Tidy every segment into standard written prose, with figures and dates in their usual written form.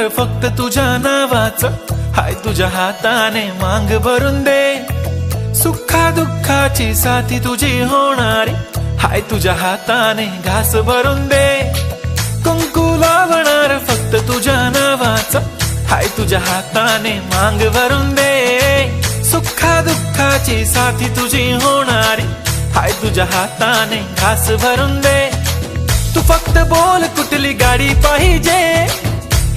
होणार फक्त तुझ्या नावाचं, हाय तुझ्या हाताने मांग भरून दे. सुखा दुःखाची साथी तुझी होणारी, हाय तुझ्या हाताने घास भरून दे. कुंकू लावणार फक्त तुझ्या नावाचं, हाय तुझ्या हाताने मांग भरून दे. सुखा दुःखाची साथी तुझी होणारी, हाय तुझ्या हाताने घास भरून दे. तू फक्त बोल कुठली गाडी पाहिजे,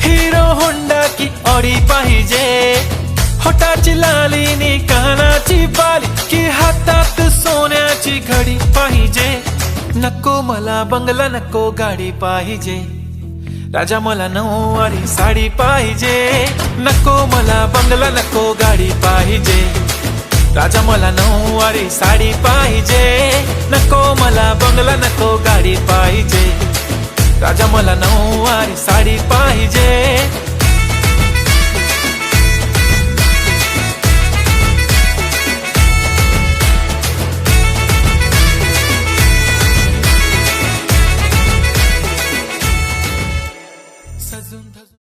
हिरो होंडा की ऑडी पाहिजे. होटाची लाली नी कानाची बाली, की हातात सोन्याची घडी पाहिजे. नको मला बंगला, नको गाडी पाहिजे. राजा मला नऊवारी साडी पाहिजे. नको मला बंगला, नको गाडी पाहिजे. राजा मला नऊवारी साडी पाहिजे. नको मला बंगला, नको गाडी पाहिजे. राजा मला नऊवारी साडी पाहिजे.